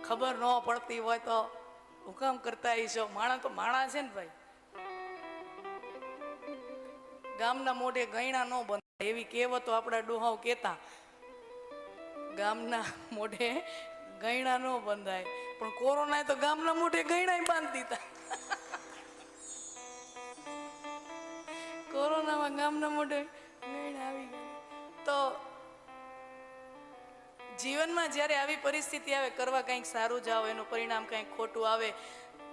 ખબર ન પડતી હોય તો હું કામ કરતા હશો? માણા તો માણા છે ને ભાઈ. ગામના મોઢે ગયણા ન બંધાય એવી કહેવતો આપણા ડોહાઓ કહેતા. ગામના મોઢે ગયણા ન બંધાય, પણ કોરોનાએ તો ગામના મોઢે ગયણા બાંધી દીધા. કોરોનામાં ગામના મોઢે ગયણા આવી ગયા. તો જીવનમાં જ્યારે આવી પરિસ્થિતિ આવે, કરવા કંઈક સારું જાઓ, એનું પરિણામ કંઈક ખોટું આવે,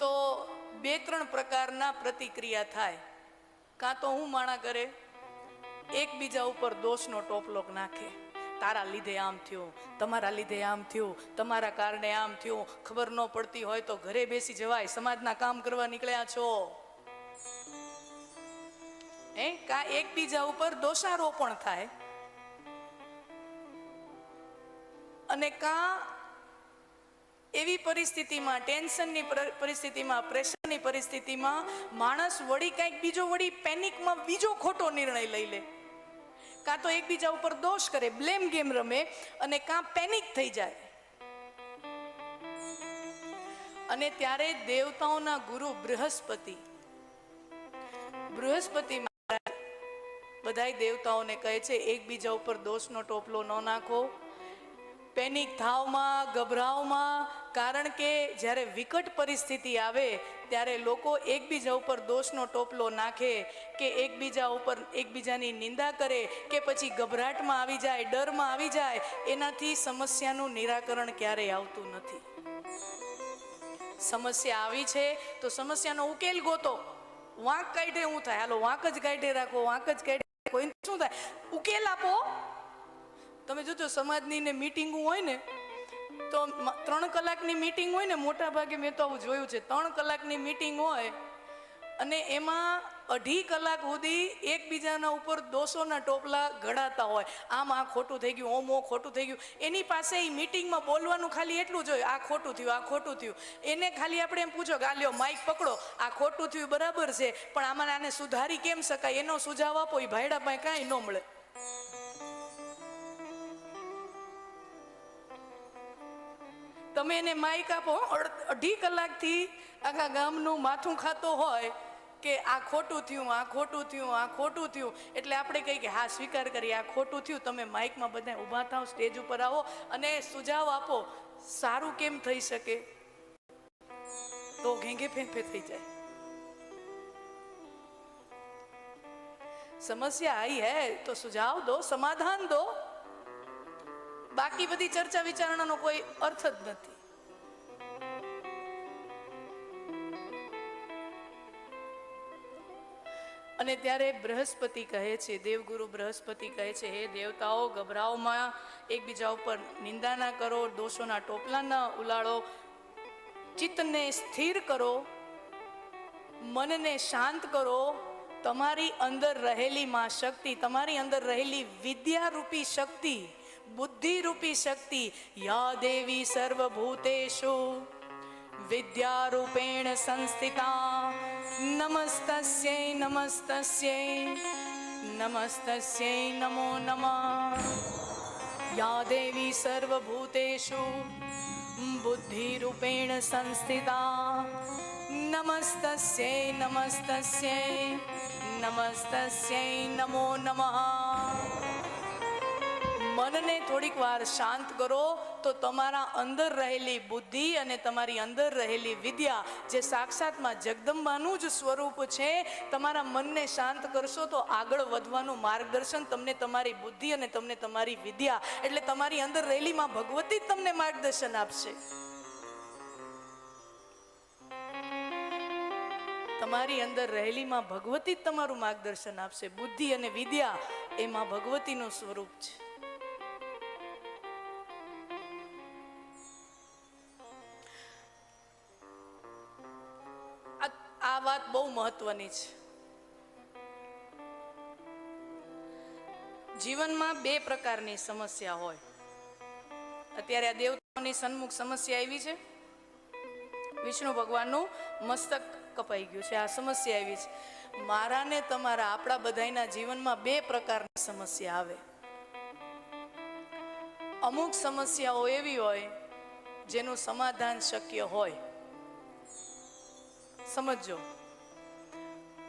તો 2-3 પ્રકારના પ્રતિક્રિયા થાય. કાં તો હું માણા કરે, એકબીજા ઉપર દોષનો ટોપલો નાખે. તારા લીધે આમ થયું, તમારા લીધે આમ થયું, તમારા કારણે આમ થયું. ખબર ન પડતી હોય તો ઘરે બેસી જવાય, સમાજના કામ કરવા નીકળ્યા છો. કાં એકબીજા ઉપર દોષારોપણ થાય, અને કાં એવી પરિસ્થિતિમાં, ટેન્શનની પરિસ્થિતિમાં, પ્રેશરની પરિસ્થિતિમાં માણસ વળી કંઈક બીજો, વળી પેનિકમાં બીજો ખોટો નિર્ણય લઈ લે. કાં તો એકબીજા ઉપર દોષ કરે, બ્લેમ ગેમ રમે, અને કાં પેનિક થઈ જાય. અને ત્યારે દેવતાઓના ગુરુ બૃહસ્પતિ બધાય દેવતાઓને કહે છે, એકબીજા ઉપર દોષનો ટોપલો ન નાખો, પેનિક થાવમાં, ગભરાવમાં. કારણ કે જ્યારે વિકટ પરિસ્થિતિ આવે ત્યારે લોકો એકબીજા ઉપર દોષનો ટોપલો નાખે, કે એકબીજાની નિંદા કરે, કે પછી ગભરાટમાં આવી જાય, ડરમાં આવી જાય. એનાથી સમસ્યાનું નિરાકરણ ક્યારેય આવતું નથી. સમસ્યા આવી છે તો સમસ્યાનો ઉકેલ ગોતો. વાંક કાઢે હું થાય, હાલો વાંક જ કાઢે રાખો, વાંક જ કાઢે, કોઈ શું થાય? ઉકેલ આપો. તમે જોજો સમાજની ને મીટિંગો હોય ને, તો 3 કલાકની મીટિંગ હોય ને, મોટા ભાગે મેં તો આવું જોયું છે. 3 કલાકની મીટિંગ હોય અને એમાં 2.5 કલાક સુધી એકબીજાના ઉપર દોષોના ટોપલા ઘડાતા હોય. આમ આ ખોટું થઈ ગયું, ઓમ ખોટું થઈ ગયું. એની પાસે એ મીટિંગમાં બોલવાનું ખાલી એટલું જોઈએ, આ ખોટું થયું, આ ખોટું થયું. એને ખાલી આપણે એમ પૂછો કે આ લ્યો માઇક પકડો, આ ખોટું થયું બરાબર છે, પણ આને સુધારી કેમ શકાય, એનો સુઝાવ આપો. એ ભાઈડા પાસે કાંઈ ન મળે. તમે એને માઇક આપો, 2.5 કલાકથી આખા ગામનું માથું ખાતો હોય કે આ ખોટું થયું, આ ખોટું થયું, આ ખોટું થયું. એટલે આપણે કહીએ કે હા સ્વીકાર કરીએ, આ ખોટું થયું. તમે માઇકમાં બધા ઊભા થાવ, સ્ટેજ ઉપર આવો અને સુઝાવ આપો, સારું કેમ થઈ શકે. તો ઘેંઘે ફેંફે થઈ જાય. સમસ્યા आई है तो सुझाव दो, समाधान दो. બાકી બધી ચર્ચા વિચારણાનો કોઈ અર્થ જ નથી. અને ત્યારે બૃહસ્પતિ કહે છે, દેવગુરુ બૃહસ્પતિ કહે છે, હે દેવતાઓ, ગભરાવમાં, એકબીજા ઉપર નિંદા ના કરો, દોષોના ટોપલા ના ઉલાળો, ચિત્તને સ્થિર કરો, મનને શાંત કરો. તમારી અંદર રહેલી માં શક્તિ, તમારી અંદર રહેલી વિદ્યારૂપી શક્તિ, बुद्धि रूपी शक्ति, या देवी सर्वभूतेषु विद्यारूपेण संस्थिता, नमस्तस्यै नमस्तस्यै नमस्तस्यै नमो नमः. या देवी सर्वभूतेषु बुद्धिरूपेण संस्थिता, नमस्तस्यै नमस्तस्यै नमस्तस्यै नमो नमः. મનને થોડીક વાર શાંત કરો તો તમારા અંદર રહેલી બુદ્ધિ અને તમારી અંદર રહેલી વિદ્યા, જે સાક્ષાતમાં જગદંબાનું જ સ્વરૂપ છે, તમારા મનને શાંત કરશો તો આગળ વધવાનું માર્ગદર્શન તમને તમારી બુદ્ધિ અને તમને તમારી વિદ્યા, એટલે તમારી અંદર રહેલી માં ભગવતી જ તમને માર્ગદર્શન આપશે. તમારી અંદર રહેલી માં ભગવતી જ તમારું માર્ગદર્શન આપશે. બુદ્ધિ અને વિદ્યા એમાં ભગવતીનું સ્વરૂપ છે. આ વાત બહુ મહત્વની છે. જીવનમાં 2 પ્રકારની સમસ્યા હોય. અત્યારે આ દેવતાઓની સન્મુખ સમસ્યા આવી છે. વિષ્ણુ ભગવાનનું મસ્તક કપાઈ ગયું છે, આ સમસ્યા આવી છે. મારા ને તમારા, આપણા બધાના જીવનમાં 2 પ્રકારની સમસ્યા આવે. અમુક સમસ્યાઓ એવી હોય જેનું સમાધાન શક્ય હોય. સમજો,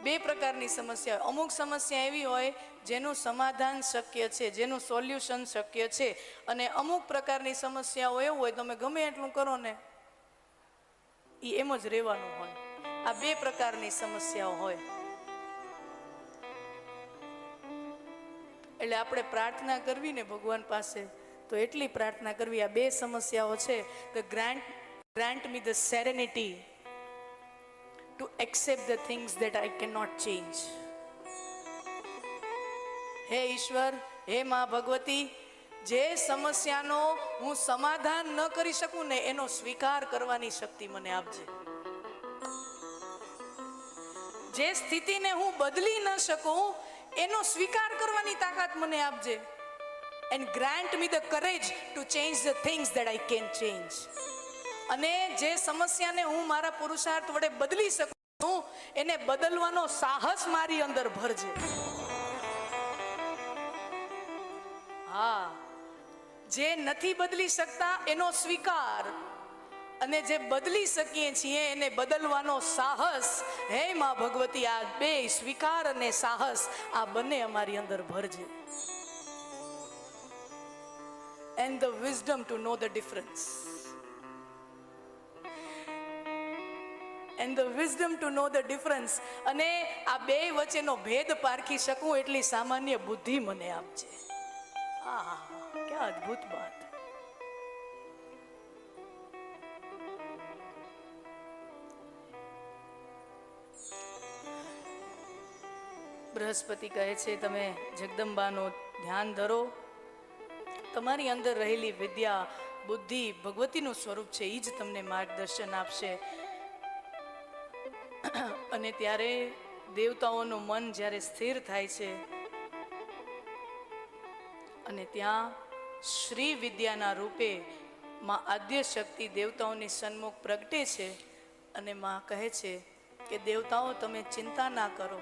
બે પ્રકારની સમસ્યા હોય. અમુક સમસ્યા એવી હોય જેનું સમાધાન શક્ય છે, જેનું સોલ્યુશન શક્ય છે, અને અમુક પ્રકારની સમસ્યાઓ એવું હોય તમે ગમે એટલું કરો ને એ એમ જ રહેવાનું હોય. આ બે પ્રકારની સમસ્યાઓ હોય. એટલે આપણે પ્રાર્થના કરવી ને ભગવાન પાસે તો એટલી પ્રાર્થના કરવી, આ બે સમસ્યાઓ છે તો grant me the serenity to accept the things that I cannot change. હે ઈશ્વર, હે માં ભગવતી, જે સમસ્યાનો હું સમાધાન ન કરી શકું ને એનો સ્વીકાર કરવાની શક્તિ મને આપજે. જે સ્થિતિને હું બદલી ન શકું એનો સ્વીકાર કરવાની તાકાત મને આપજે. And grant me the courage to change the things that I can change. અને જે સમસ્યાને હું મારા પુરુષાર્થ વડે બદલી શકું એને બદલવાનો સાહસ મારી અંદર ભરજે. હા, જે નથી બદલી શકતા એનો સ્વીકાર, અને જે બદલી શકીએ છીએ એને બદલવાનો સાહસ. હે માં ભગવતી, આ બે સ્વીકાર અને સાહસ આ બંને અમારી અંદર ભરજે. And the wisdom to know the difference. And the wisdom to know the difference. અને આ બે વચ્ચેનો ભેદ પારખી શકું એટલી સામાન્ય બુદ્ધિ મને આપજે. આહા, ક્યાં અદ્ભુત વાત. બૃહસ્પતિ કહે છે તમે જગદંબાનું ધ્યાન ધરો, તમારી અંદર રહેલી વિદ્યા, બુદ્ધિ, ભગવતીનું સ્વરૂપ છે એ જ તમને માર્ગદર્શન આપશે. અને ત્યારે દેવતાઓનું મન જ્યારે સ્થિર થાય છે અને ત્યાં શ્રી વિદ્યાના રૂપે માં આદ્ય શક્તિ દેવતાઓની સન્મુખ પ્રગટે છે અને માં કહે છે કે દેવતાઓ તમે ચિંતા ના કરો,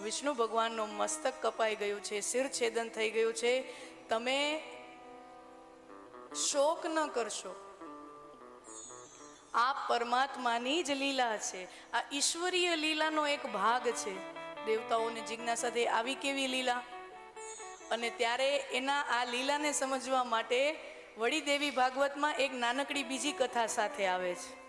વિષ્ણુ ભગવાનનું મસ્તક કપાઈ ગયું છે, શિર છેદન થઈ ગયું છે, તમે શોક ન કરશો. આ પરમાત્માની જ લીલા છે, આ ઈશ્વરીય લીલાનો એક ભાગ છે. દેવતાઓને જિજ્ઞાસા થઈ આવી કેવી લીલા, અને ત્યારે એના આ લીલાને સમજવા માટે વળી દેવી ભાગવતમાં એક નાનકડી બીજી કથા સાથે આવે છે.